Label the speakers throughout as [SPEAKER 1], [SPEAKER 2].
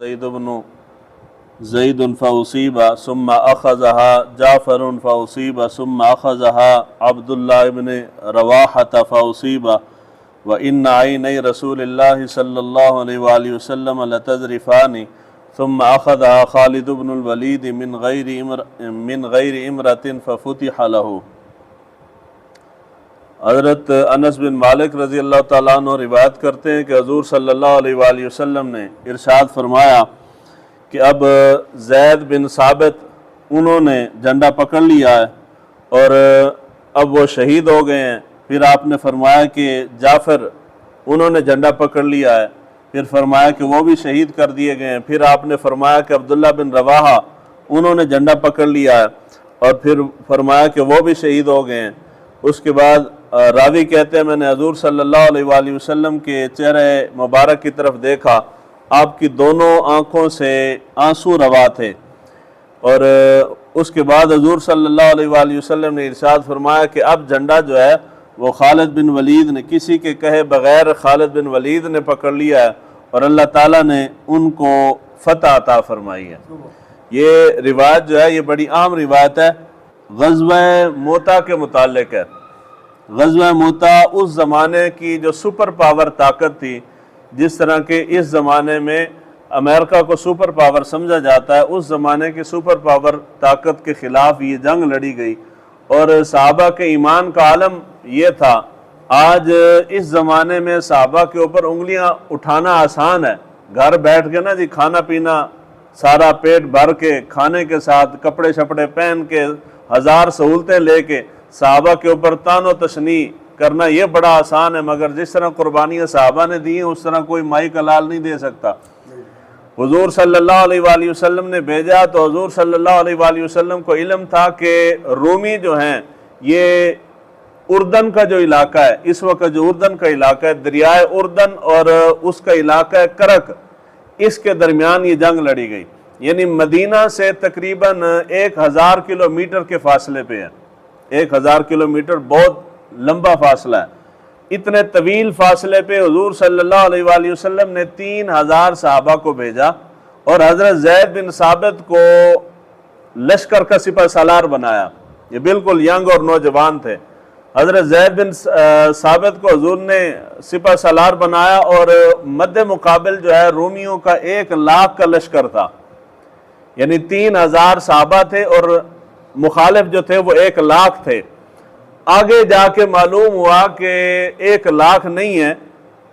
[SPEAKER 1] زید فاصیب ثم اخذها جعفر فاصیب ثم اخذها عبداللہ ابن رواحۃ فاصیب وان عینی رسول اللہ صلی اللہ علیہ وآلہ وسلم لتذرفان ثم اخذها خالد بن الولید من غیر امرۃ ففتح له۔ حضرت انس بن مالک رضی اللہ تعالیٰ عنہ روایت کرتے ہیں کہ حضور صلی اللہ علیہ وآلہ وسلم نے ارشاد فرمایا کہ اب زید بن ثابت انہوں نے جھنڈا پکڑ لیا ہے اور اب وہ شہید ہو گئے ہیں۔ پھر آپ نے فرمایا کہ جعفر انہوں نے جھنڈا پکڑ لیا ہے، پھر فرمایا کہ وہ بھی شہید کر دیے گئے ہیں۔ پھر آپ نے فرمایا کہ عبداللہ بن رواحہ انہوں نے جھنڈا پکڑ لیا ہے اور پھر فرمایا کہ وہ بھی شہید ہو گئے ہیں۔ اس کے بعد راوی کہتے ہیں میں نے حضور صلی اللہ علیہ وآلہ وسلم کے چہرے مبارک کی طرف دیکھا، آپ کی دونوں آنکھوں سے آنسو روا تھے، اور اس کے بعد حضور صلی اللہ علیہ وآلہ وسلم نے ارشاد فرمایا کہ اب جھنڈا جو ہے وہ خالد بن ولید نے، کسی کے کہے بغیر خالد بن ولید نے پکڑ لیا ہے اور اللہ تعالیٰ نے ان کو فتح عطا فرمائی ہے۔ یہ روایت جو ہے یہ بڑی عام روایت ہے، غزوہ موتا کے متعلق ہے۔ غزوہ موتا اس زمانے کی جو سپر پاور طاقت تھی، جس طرح کہ اس زمانے میں امریکہ کو سپر پاور سمجھا جاتا ہے، اس زمانے کی سپر پاور طاقت کے خلاف یہ جنگ لڑی گئی، اور صحابہ کے ایمان کا عالم یہ تھا۔ آج اس زمانے میں صحابہ کے اوپر انگلیاں اٹھانا آسان ہے، گھر بیٹھ کے نا جی کھانا پینا سارا پیٹ بھر کے کھانے کے ساتھ کپڑے شپڑے پہن کے ہزار سہولتیں لے کے صحابہ کے اوپر تان و تشنیع کرنا یہ بڑا آسان ہے، مگر جس طرح قربانیاں صحابہ نے دی ہیں اس طرح کوئی مائی کا لال نہیں دے سکتا۔ حضور صلی اللہ علیہ وآلہ وسلم نے بھیجا تو حضور صلی اللہ علیہ وآلہ وسلم کو علم تھا کہ رومی جو ہیں یہ اردن کا جو علاقہ ہے، اس وقت جو اردن کا علاقہ ہے، دریائے اردن اور اس کا علاقہ ہے کرک، اس کے درمیان یہ جنگ لڑی گئی، یعنی مدینہ سے تقریباً 1000 کلومیٹر کے فاصلے پہ ہے۔ 1000 کلومیٹر بہت لمبا فاصلہ ہے۔ اتنے طویل فاصلے پہ حضور صلی اللہ علیہ وآلہ وسلم نے 3000 صحابہ کو بھیجا اور حضرت زید بن ثابت کو لشکر کا سپہ سالار بنایا۔ یہ بالکل ینگ اور نوجوان تھے۔ حضرت زید بن ثابت کو حضور نے سپہ سالار بنایا اور مد مقابل جو ہے رومیوں کا 1,00,000 کا لشکر تھا، یعنی 3000 صحابہ تھے اور مخالف جو تھے وہ 1,00,000 تھے۔ آگے جا کے معلوم ہوا کہ 1,00,000 نہیں ہے،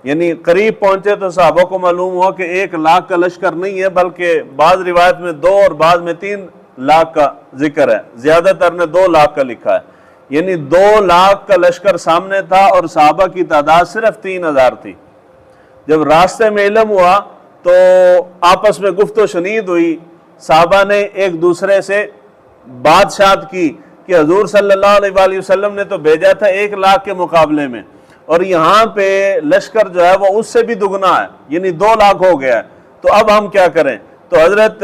[SPEAKER 1] یعنی قریب پہنچے تو صحابہ کو معلوم ہوا کہ 1,00,000 کا لشکر نہیں ہے، بلکہ بعض روایت میں 2 اور بعض میں 3,00,000 کا ذکر ہے، زیادہ تر نے 2,00,000 کا لکھا ہے، یعنی 2,00,000 کا لشکر سامنے تھا اور صحابہ کی تعداد صرف 3,000 تھی۔ جب راستے میں علم ہوا تو آپس میں گفت و شنید ہوئی، صحابہ نے ایک دوسرے سے بادشاہت کی کہ حضور صلی اللہ علیہ وآلہ وسلم نے تو بھیجا تھا 1,00,000 کے مقابلے میں، اور یہاں پہ لشکر جو ہے وہ اس سے بھی دگنا ہے، یعنی 2,00,000 ہو گیا ہے، تو اب ہم کیا کریں؟ تو حضرت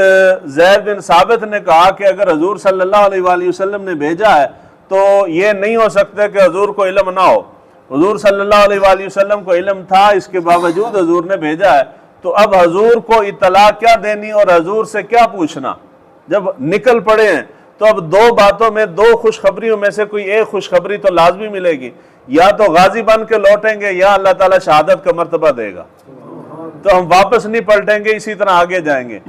[SPEAKER 1] زید بن ثابت نے کہا کہ اگر حضور صلی اللہ علیہ وآلہ وسلم نے بھیجا ہے تو یہ نہیں ہو سکتا کہ حضور کو علم نہ ہو۔ حضور صلی اللہ علیہ وآلہ وسلم کو علم تھا، اس کے باوجود حضور نے بھیجا ہے، تو اب حضور کو اطلاع کیا دینی اور حضور سے کیا پوچھنا؟ جب نکل پڑے ہیں تو اب 2 باتوں میں، 2 خوشخبریوں میں سے کوئی ایک خوشخبری تو لازمی ملے گی، یا تو غازی بن کے لوٹیں گے یا اللہ تعالیٰ شہادت کا مرتبہ دے گا، تو ہم واپس نہیں پلٹیں گے، اسی طرح آگے جائیں گے۔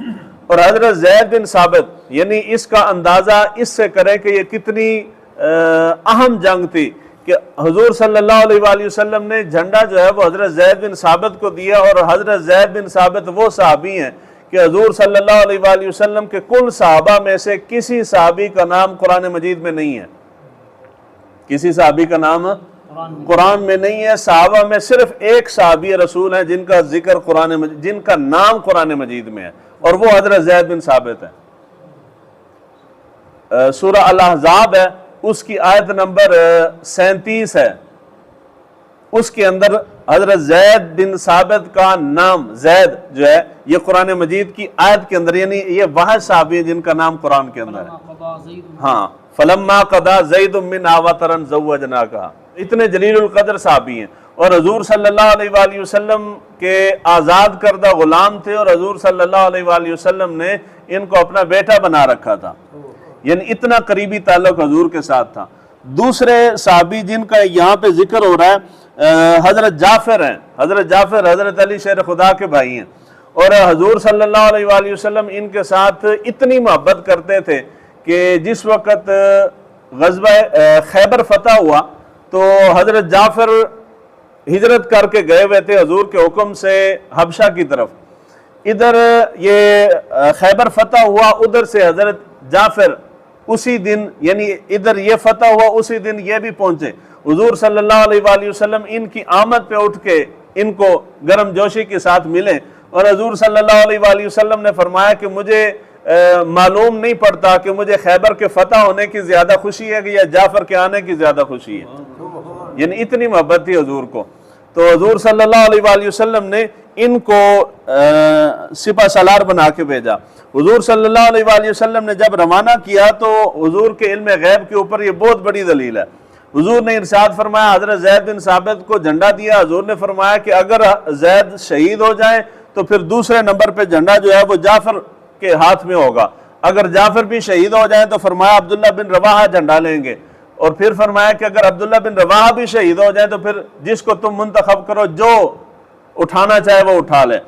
[SPEAKER 1] اور حضرت زید بن ثابت، یعنی اس کا اندازہ اس سے کریں کہ یہ کتنی اہم جنگ تھی کہ حضور صلی اللہ علیہ وآلہ وسلم نے جھنڈا جو ہے وہ حضرت زید بن ثابت کو دیا، اور حضرت زید بن ثابت وہ صحابی ہیں کہ حضور صلی اللہ علیہ وآلہ وسلم کے کل صحابہ میں سے کسی صحابی کا نام قرآن مجید میں نہیں ہے، کسی صحابی کا نام قرآن میں نہیں ہے۔ صحابہ میں صرف ایک صحابی رسول ہیں جن کا ذکر جن کا نام قرآن مجید میں ہے، اور وہ حضرت زید بن ثابت ہے۔ سورہ الاحزاب ہے، اس کی آیت نمبر 37 ہے، اس کے اندر حضرت زید بن ثابت کا نام زید جو ہے یہ قرآن مجید کی آیت کے اندر، یعنی یہ واحد صحابی ہیں جن کا نام قرآن کے اندر ہے۔ ہاں، فلما قضا زید منہا وطرا زوجناکہا، اتنے جلیل القدر صحابی ہیں، اور حضور صلی اللہ علیہ وآلہ وسلم کے آزاد کردہ غلام تھے، اور حضور صلی اللہ علیہ وآلہ وسلم نے ان کو اپنا بیٹا بنا رکھا تھا، یعنی اتنا قریبی تعلق حضور کے ساتھ تھا۔ دوسرے صحابی جن کا یہاں پہ ذکر ہو رہا ہے حضرت جعفر ہیں۔ حضرت جعفر حضرت علی شیر خدا کے بھائی ہیں، اور حضور صلی اللہ علیہ وآلہ وسلم ان کے ساتھ اتنی محبت کرتے تھے کہ جس وقت غزوہ خیبر فتح ہوا تو حضرت جعفر ہجرت کر کے گئے ہوئے تھے حضور کے حکم سے حبشہ کی طرف۔ ادھر یہ خیبر فتح ہوا، ادھر سے حضرت جعفر اسی دن، یعنی ادھر یہ فتح ہوا اسی دن یہ بھی پہنچے۔ حضور صلی اللہ علیہ وآلہ وسلم ان کی آمد پہ اٹھ کے ان کو گرم جوشی کے ساتھ ملے، اور حضور صلی اللہ علیہ وآلہ وسلم نے فرمایا کہ مجھے معلوم نہیں پڑتا کہ مجھے خیبر کے فتح ہونے کی زیادہ خوشی ہے یا جعفر کے آنے کی زیادہ خوشی ہے، یعنی اتنی محبت تھی حضور کو۔ تو حضور صلی اللہ علیہ وآلہ وسلم نے ان کو سپہ سالار بنا کے بھیجا۔ حضور صلی اللہ علیہ وآلہ وسلم نے جب روانہ کیا تو حضور کے علم غیب کے اوپر یہ بہت بڑی دلیل ہے۔ حضور نے ارشاد فرمایا، حضرت زید بن ثابت کو جھنڈا دیا، حضور نے فرمایا کہ اگر زید شہید ہو جائیں تو پھر دوسرے نمبر پہ جھنڈا جو ہے وہ جعفر کے ہاتھ میں ہوگا، اگر جعفر بھی شہید ہو جائیں تو فرمایا عبداللہ بن رواحہ جھنڈا لیں گے، اور پھر فرمایا کہ اگر عبداللہ بن رواحہ بھی شہید ہو جائیں تو پھر جس کو تم منتخب کرو جو اٹھانا چاہے وہ اٹھا لے۔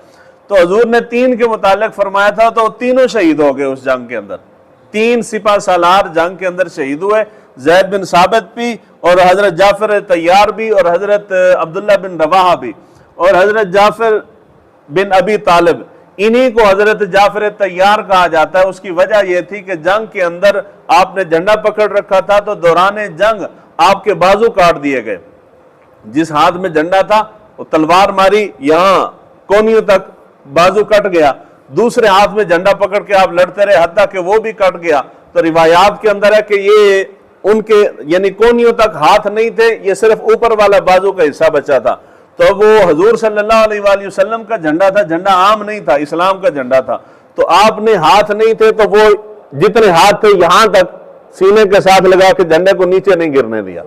[SPEAKER 1] تو حضور نے 3 کے متعلق فرمایا تھا تو تینوں شہید ہو گئے اس جنگ کے اندر، 3 سپہ سالار جنگ کے اندر شہید ہوئے، زید بن ثابت بھی، اور حضرت جعفر طیار بھی، اور حضرت عبداللہ بن رواحہ بھی، اور حضرت جعفر بن ابی طالب، انہی کو حضرت جعفر طیار کہا جاتا ہے۔ اس کی وجہ یہ تھی کہ جنگ کے اندر آپ نے جھنڈا پکڑ رکھا تھا تو دوران جنگ آپ کے بازو کاٹ دیے گئے، جس ہاتھ میں جھنڈا تھا وہ تلوار ماری، یہاں کونیوں تک بازو کٹ گیا، دوسرے ہاتھ میں جھنڈا پکڑ کے آپ لڑتے رہے حتیٰ کہ وہ بھی کٹ گیا۔ تو روایات کے اندر ہے کہ یہ ان کے یعنی کونیوں تک ہاتھ نہیں تھے، یہ صرف اوپر والا بازو کا حصہ بچا تھا۔ تو وہ حضور صلی اللہ علیہ وآلہ وسلم کا جھنڈا تھا، جھنڈا عام نہیں تھا، اسلام کا جھنڈا تھا۔ تو آپ نے ہاتھ نہیں تھے تو وہ جتنے ہاتھ تھے یہاں تک سینے کے ساتھ لگا کے جھنڈے کو نیچے نہیں گرنے دیا،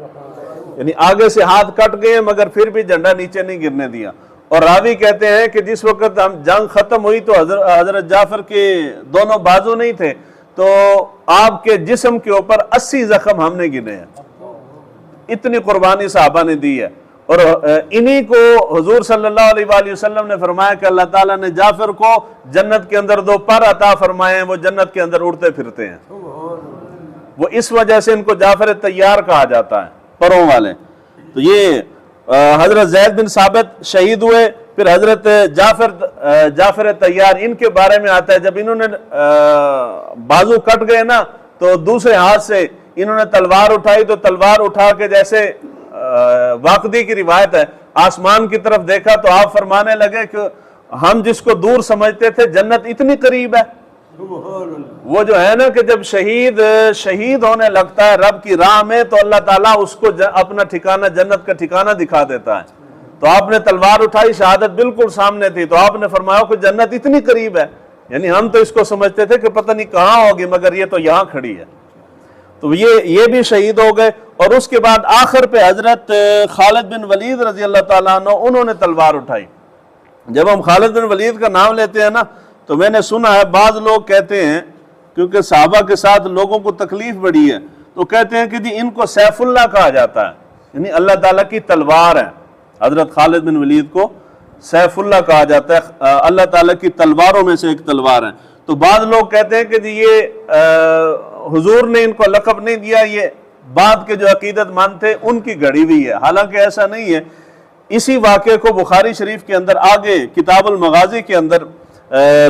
[SPEAKER 1] یعنی آگے سے ہاتھ کٹ گئے مگر پھر بھی جھنڈا نیچے نہیں گرنے دیا۔ اور راوی کہتے ہیں کہ جس وقت ہم جنگ ختم ہوئی تو حضرت جعفر کے دونوں بازو نہیں تھے، تو آپ کے جسم کے اوپر 80 زخم ہم نے گنے ہیں، اتنی قربانی صحابہ نے دی ہے۔ اور انہی کو حضور صلی اللہ علیہ وآلہ وسلم نے فرمایا کہ اللہ تعالیٰ نے جعفر کو جنت کے اندر 2 پر عطا فرمائے ہیں، وہ جنت کے اندر اڑتے پھرتے ہیں، وہ اس وجہ سے ان کو جعفر طیار کہا جاتا ہے، پروں والے۔ تو یہ حضرت زید بن ثابت شہید ہوئے، پھر حضرت جعفر طیار ان کے بارے میں آتا ہے جب انہوں نے بازو کٹ گئے نا تو دوسرے ہاتھ سے انہوں نے تلوار اٹھائی، تو تلوار اٹھا کے جیسے واقعی کی روایت ہے آسمان کی طرف دیکھا تو آپ فرمانے لگے کہ ہم جس کو دور سمجھتے تھے جنت اتنی قریب ہے۔ وہ جو ہے نا کہ جب شہید ہونے لگتا ہے رب کی راہ میں تو اللہ تعالیٰ اس کو اپنا ٹھکانہ جنت کا ٹھکانہ دکھا دیتا ہے۔ تو آپ نے تلوار اٹھائی، شہادت بالکل سامنے تھی، تو آپ نے فرمایا کہ جنت اتنی قریب ہے، یعنی ہم تو اس کو سمجھتے تھے کہ پتہ نہیں کہاں ہوگی مگر یہ تو یہاں کھڑی ہے۔ تو یہ بھی شہید ہو گئے، اور اس کے بعد آخر پہ حضرت خالد بن ولید رضی اللہ تعالیٰ عنہ انہوں نے تلوار اٹھائی۔ جب ہم خالد بن ولید کا نام لیتے ہیں نا تو میں نے سنا ہے بعض لوگ کہتے ہیں، کیونکہ صحابہ کے ساتھ لوگوں کو تکلیف بڑی ہے، تو کہتے ہیں کہ جی ان کو سیف اللہ کہا جاتا ہے، یعنی اللہ تعالیٰ کی تلوار ہے۔ حضرت خالد بن ولید کو سیف اللہ کہا جاتا ہے، اللہ تعالیٰ کی تلواروں میں سے ایک تلوار ہے۔ تو بعض لوگ کہتے ہیں کہ جی یہ حضور نے ان کو لقب نہیں دیا، یہ بعد کے جو عقیدت مند تھے ان کی گھڑی ہوئی ہے، حالانکہ ایسا نہیں ہے۔ اسی واقعے کو بخاری شریف کے اندر آگے کتاب المغازی کے اندر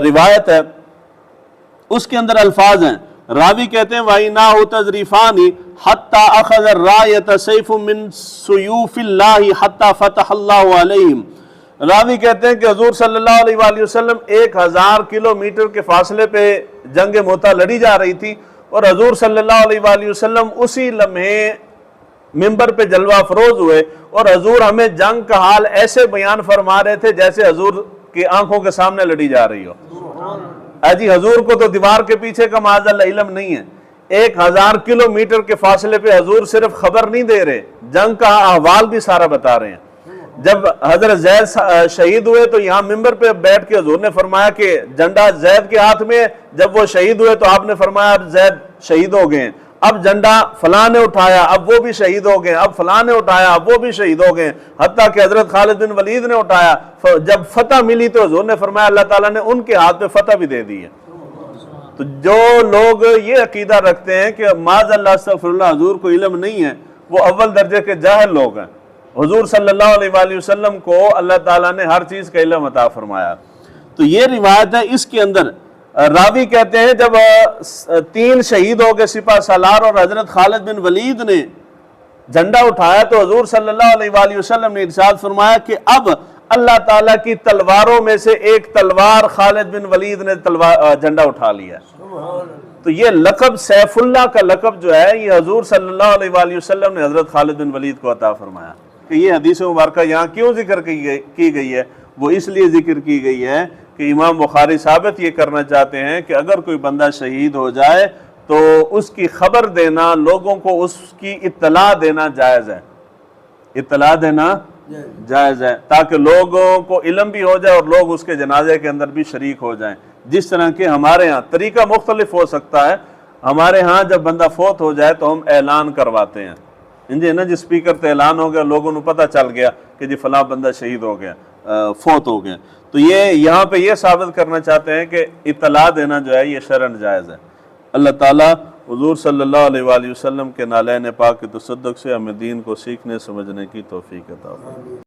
[SPEAKER 1] روایت ہے، اس کے اندر الفاظ ہیں، راوی کہتے ہیں وَإِنَّهُ تَذْرِفَانِ حَتَّى أَخَذَ الرَّايَةَ سَيْفٌ مِّن سُيُوفِ اللَّهِ حَتَّى فَتَحَ اللَّهُ عَلَيْهِمْ۔ راوی کہتے ہیں کہ حضور صلی اللہ علیہ وآلہ وسلم 1000 کلومیٹر کے فاصلے پہ جنگ موتا لڑی جا رہی تھی، اور حضور صلی اللہ علیہ وآلہ وسلم اسی لمحے منبر پہ جلوہ افروز ہوئے، اور حضور ہمیں جنگ کا حال ایسے بیان فرما رہے تھے جیسے حضور کی آنکھوں کے سامنے لڑی جا رہی ہو۔ جی حضور کو تو دیوار کے پیچھے کا معاذ اللہ علم نہیں ہے، 1000 کلومیٹر کے فاصلے پہ حضور صرف خبر نہیں دے رہے، جنگ کا احوال بھی سارا بتا رہے ہیں۔ جب حضرت زید شہید ہوئے تو یہاں ممبر پہ بیٹھ کے حضور نے فرمایا کہ جھنڈا زید کے ہاتھ میں، جب وہ شہید ہوئے تو آپ نے فرمایا اب زید شہید ہو گئے، اب جھنڈا فلاں نے اٹھایا اب وہ بھی شہید ہو گئے، اب فلاں نے اٹھایا اب وہ بھی شہید ہو گئے، حتیٰ کہ حضرت خالد بن ولید نے اٹھایا۔ جب فتح ملی تو حضور نے فرمایا اللہ تعالیٰ نے ان کے ہاتھ میں فتح بھی دے دی ہے۔ تو جو لوگ یہ عقیدہ رکھتے ہیں کہ معاذ اللہ استغفر اللہ حضور کو علم نہیں ہے، وہ اول درجے کے جاہل لوگ ہیں۔ حضور صلی اللہ علیہ وآلہ وسلم کو اللہ تعالیٰ نے ہر چیز کا علم عطا فرمایا۔ تو یہ روایت ہے، اس کے اندر راوی کہتے ہیں جب 3 شہید ہو گئے سپہ سالار اور حضرت خالد بن ولید نے جھنڈا اٹھایا تو حضور صلی اللہ علیہ وآلہ وسلم نے ارشاد فرمایا کہ اب اللہ تعالیٰ کی تلواروں میں سے ایک تلوار خالد بن ولید نے جھنڈا اٹھا لیا۔ تو یہ لقب سیف اللہ کا لقب جو ہے یہ حضور صلی اللہ علیہ وآلہ وسلم نے حضرت خالد بن ولید کو عطا فرمایا۔ کہ یہ حدیث مبارکہ یہاں کیوں ذکر کی گئی ہے؟ وہ اس لیے ذکر کی گئی ہے کہ امام بخاری ثابت یہ کرنا چاہتے ہیں کہ اگر کوئی بندہ شہید ہو جائے تو اس کی خبر دینا، لوگوں کو اس کی اطلاع دینا جائز ہے، اطلاع دینا جائز ہے، تاکہ لوگوں کو علم بھی ہو جائے اور لوگ اس کے جنازے کے اندر بھی شریک ہو جائیں۔ جس طرح کہ ہمارے ہاں طریقہ مختلف ہو سکتا ہے، ہمارے ہاں جب بندہ فوت ہو جائے تو ہم اعلان کرواتے ہیں، جی سپیکر تے اعلان ہو گیا، لوگوں کو پتہ چل گیا کہ جی فلاں بندہ شہید ہو گیا، فوت ہو گیا۔ تو یہ یہاں پہ یہ ثابت کرنا چاہتے ہیں کہ اطلاع دینا جو ہے یہ شرعاً جائز ہے۔ اللہ تعالیٰ حضور صلی اللہ علیہ وآلہ وسلم کے نالین پاک کے تصدق سے ہمیں دین کو سیکھنے سمجھنے کی توفیق عطا فرمائے۔